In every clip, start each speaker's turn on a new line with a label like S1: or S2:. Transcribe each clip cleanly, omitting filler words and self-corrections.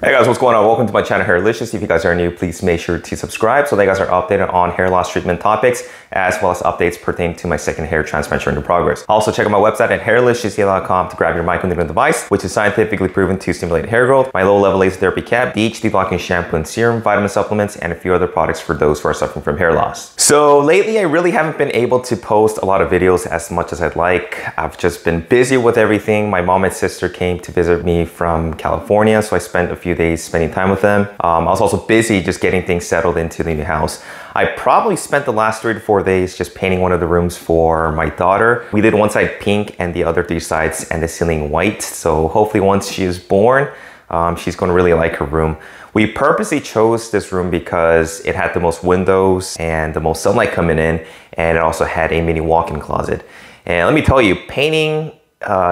S1: Hey guys, what's going on? Welcome to my channel, Hairlicious. If you guys are new, please make sure to subscribe so that you guys are updated on hair loss treatment topics, as well as updates pertaining to my second hair transplant in progress. Also, check out my website at HAIRLICIOUSLY.com to grab your microneedling device, which is scientifically proven to stimulate hair growth, my low-level laser therapy cap, DHT blocking shampoo and serum, vitamin supplements, and a few other products for those who are suffering from hair loss. So lately, I really haven't been able to post a lot of videos as much as I'd like. I've just been busy with everything. My mom and sister came to visit me from California, so I spent a few days spending time with them. I was also busy just getting things settled into the new house. I probably spent the last 3 to 4 days just painting one of the rooms for my daughter. We did one side pink and the other 3 sides and the ceiling white. So hopefully once she is born, she's going to really like her room. We purposely chose this room because it had the most windows and the most sunlight coming in, and it also had a mini walk-in closet. And let me tell you, painting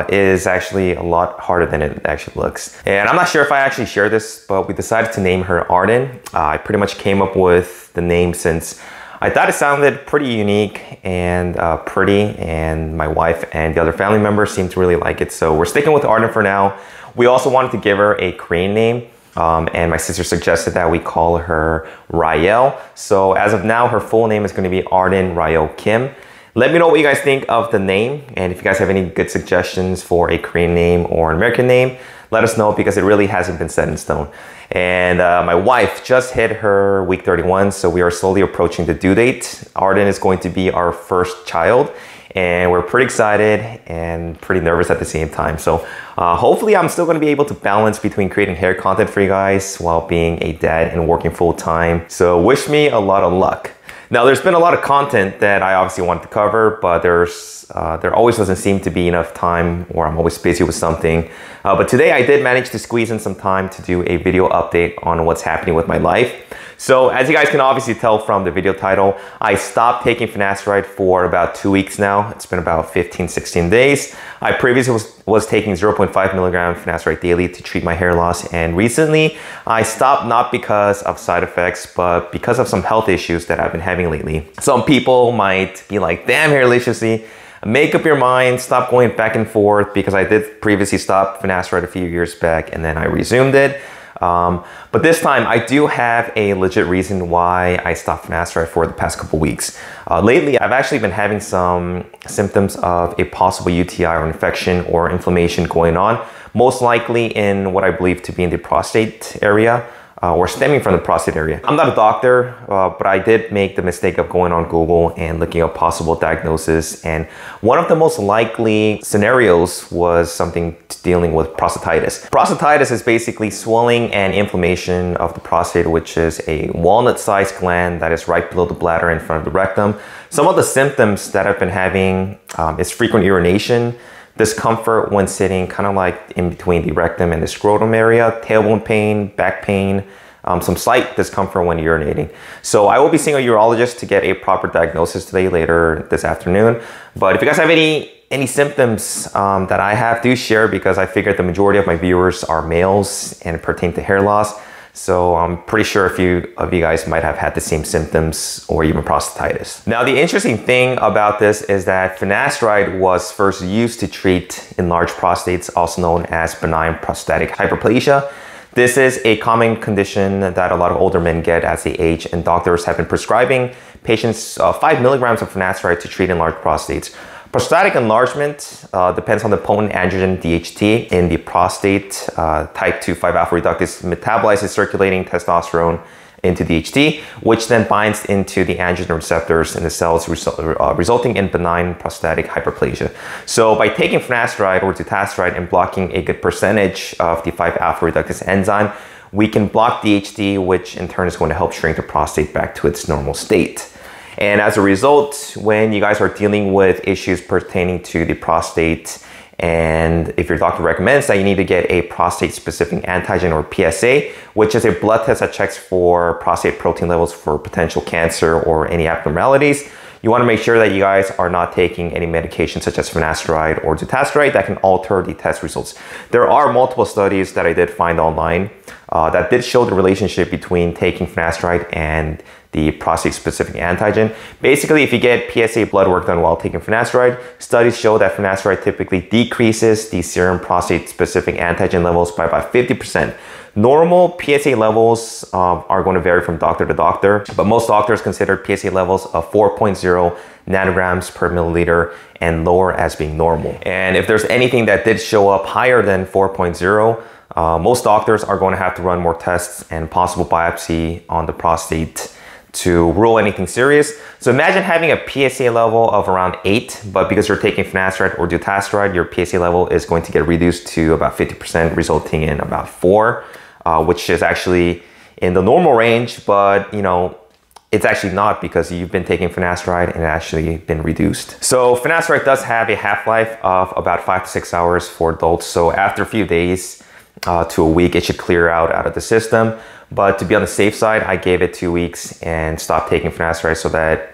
S1: is actually a lot harder than it actually looks. And I'm not sure if I actually share this, but we decided to name her Arden. I pretty much came up with the name since I thought it sounded pretty unique and pretty, and my wife and the other family members seemed to really like it. So we're sticking with Arden for now. We also wanted to give her a Korean name, and my sister suggested that we call her Rael. So as of now, her full name is going to be Arden Rael Kim. Let me know what you guys think of the name, and if you guys have any good suggestions for a Korean name or an American name, let us know, because it really hasn't been set in stone. And my wife just hit her week 31, so we are slowly approaching the due date. Arden is going to be our first child, and we're pretty excited and pretty nervous at the same time. So hopefully I'm still going to be able to balance between creating hair content for you guys while being a dad and working full time. So wish me a lot of luck. Now, there's been a lot of content that I obviously wanted to cover, but there always doesn't seem to be enough time, or I'm always busy with something. But today I did manage to squeeze in some time to do a video update on what's happening with my life. So as you guys can obviously tell from the video title, I stopped taking Finasteride for about 2 weeks now. It's been about 15, 16 days. I previously was taking 0.5 milligram Finasteride daily to treat my hair loss. And recently I stopped, not because of side effects, but because of some health issues that I've been having lately. Some people might be like, damn, Hairliciously, make up your mind, stop going back and forth, because I did previously stop Finasteride a few years back and then I resumed it. But this time I do have a legit reason why I stopped Finasteride for the past couple weeks. Lately, I've actually been having some symptoms of a possible UTI or infection or inflammation going on, most likely in what I believe to be in the prostate area. Or stemming from the prostate area. I'm not a doctor, but I did make the mistake of going on Google and looking up possible diagnosis. And one of the most likely scenarios was something dealing with prostatitis. Prostatitis is basically swelling and inflammation of the prostate, which is a walnut-sized gland that is right below the bladder in front of the rectum. Some of the symptoms that I've been having is frequent urination, discomfort when sitting kind of like in between the rectum and the scrotum area, tailbone pain, back pain, some slight discomfort when urinating. So I will be seeing a urologist to get a proper diagnosis today, later this afternoon. But if you guys have any symptoms that I have, do share, because I figured the majority of my viewers are males and pertain to hair loss. So I'm pretty sure a few of you guys might have had the same symptoms or even prostatitis. Now, the interesting thing about this is that Finasteride was first used to treat enlarged prostates, also known as benign prostatic hyperplasia. This is a common condition that a lot of older men get as they age, and doctors have been prescribing patients 5 milligrams of Finasteride to treat enlarged prostates. Prostatic enlargement depends on the potent androgen DHT in the prostate. Type 2 5-alpha reductase metabolizes circulating testosterone into DHT, which then binds into the androgen receptors in the cells, resulting in benign prostatic hyperplasia. So by taking Finasteride or dutasteride and blocking a good percentage of the 5-alpha reductase enzyme, we can block DHT, which in turn is going to help shrink the prostate back to its normal state. And as a result, when you guys are dealing with issues pertaining to the prostate, and if your doctor recommends that you need to get a prostate-specific antigen or PSA, which is a blood test that checks for prostate protein levels for potential cancer or any abnormalities, you want to make sure that you guys are not taking any medication such as Finasteride or dutasteride that can alter the test results. There are multiple studies that I did find online that did show the relationship between taking Finasteride and the prostate-specific antigen. Basically, if you get PSA blood work done while taking finasteride, studies show that finasteride typically decreases the serum prostate-specific antigen levels by about 50%. Normal PSA levels are going to vary from doctor to doctor, but most doctors consider PSA levels of 4.0 nanograms per milliliter and lower as being normal. And if there's anything that did show up higher than 4.0, most doctors are going to have to run more tests and possible biopsy on the prostate to rule anything serious. So imagine having a PSA level of around 8, but because you're taking finasteride or dutasteride, your PSA level is going to get reduced to about 50%, resulting in about 4, which is actually in the normal range, but you know, it's actually not because you've been taking finasteride and it actually been reduced. So finasteride does have a half-life of about 5 to 6 hours for adults. So after a few days to a week, it should clear out of the system. But to be on the safe side, I gave it 2 weeks and stopped taking finasteride so that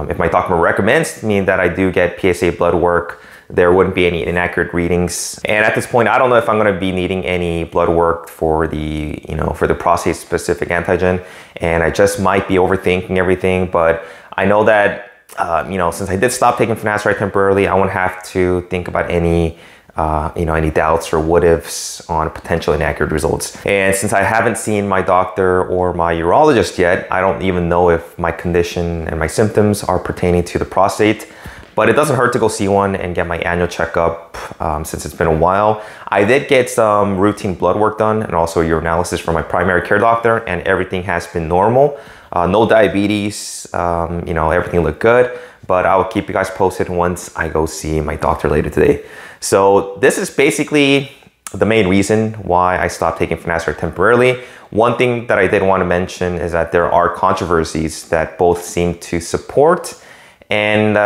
S1: if my doctor recommends me that I do get PSA blood work, there wouldn't be any inaccurate readings. And at this point, I don't know if I'm going to be needing any blood work for the, for the prostate specific antigen. And I just might be overthinking everything, but I know that, since I did stop taking finasteride temporarily, I won't have to think about any any doubts or what ifs on potential inaccurate results. And since I haven't seen my doctor or my urologist yet, I don't even know if my condition and my symptoms are pertaining to the prostate. But it doesn't hurt to go see one and get my annual checkup since it's been a while. I did get some routine blood work done and also urinalysis from my primary care doctor, and everything has been normal. No diabetes, everything looked good, but I will keep you guys posted once I go see my doctor later today. So this is basically the main reason why I stopped taking finasteride temporarily. One thing that I did want to mention is that there are controversies that both seem to support and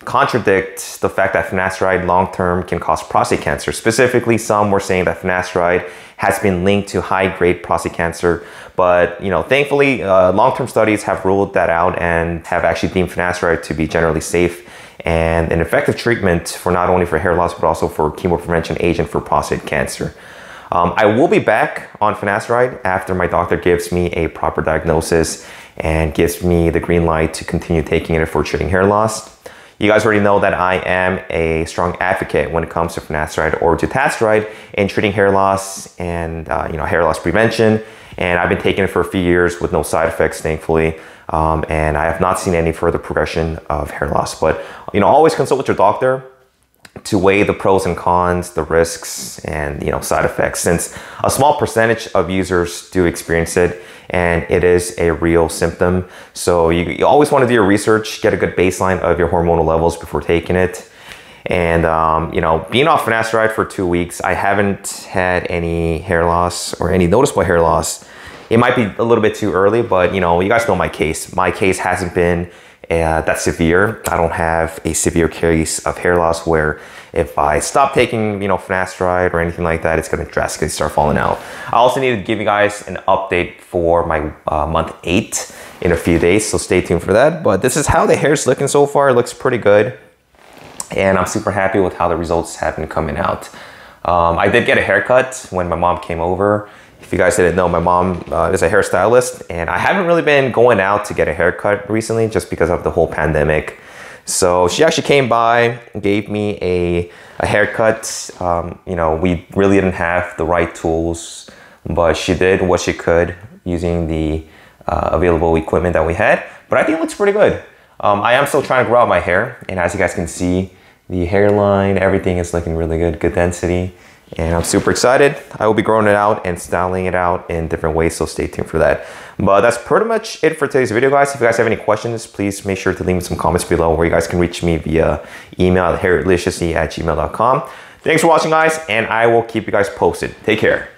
S1: contradict the fact that finasteride long-term can cause prostate cancer. Specifically, some were saying that finasteride has been linked to high-grade prostate cancer, but thankfully, long-term studies have ruled that out and have actually deemed finasteride to be generally safe and an effective treatment for not only for hair loss but also for chemo prevention agent for prostate cancer. I will be back on finasteride after my doctor gives me a proper diagnosis and gives me the green light to continue taking it for treating hair loss. You guys already know that I am a strong advocate when it comes to finasteride or dutasteride in treating hair loss and hair loss prevention. And I've been taking it for a few years with no side effects, thankfully. And I have not seen any further progression of hair loss. But always consult with your doctor to weigh the pros and cons, the risks, and side effects, since a small percentage of users do experience it, and it is a real symptom. So you always want to do your research, get a good baseline of your hormonal levels before taking it. And being off finasteride for 2 weeks, I haven't had any hair loss or any noticeable hair loss. It might be a little bit too early, but you guys know my case. My case hasn't been that severe. I don't have a severe case of hair loss where if I stop taking, finasteride or anything like that, it's going to drastically start falling out. I also need to give you guys an update for my month 8 in a few days, so stay tuned for that. But this is how the hair's looking so far. It looks pretty good, and I'm super happy with how the results have been coming out. I did get a haircut when my mom came over. If you guys didn't know, my mom is a hairstylist, and I haven't really been going out to get a haircut recently just because of the whole pandemic. So she actually came by, gave me a haircut. We really didn't have the right tools, but she did what she could using the available equipment that we had. But I think it looks pretty good. I am still trying to grow out my hair, and as you guys can see, the hairline, everything is looking really good, good density. And I'm super excited. I will be growing it out and styling it out in different ways, so stay tuned for that. But that's pretty much it for today's video, guys. If you guys have any questions, please make sure to leave me some comments below, where you guys can reach me via email at hairliciously@gmail.com. Thanks for watching, guys, and I will keep you guys posted. Take care.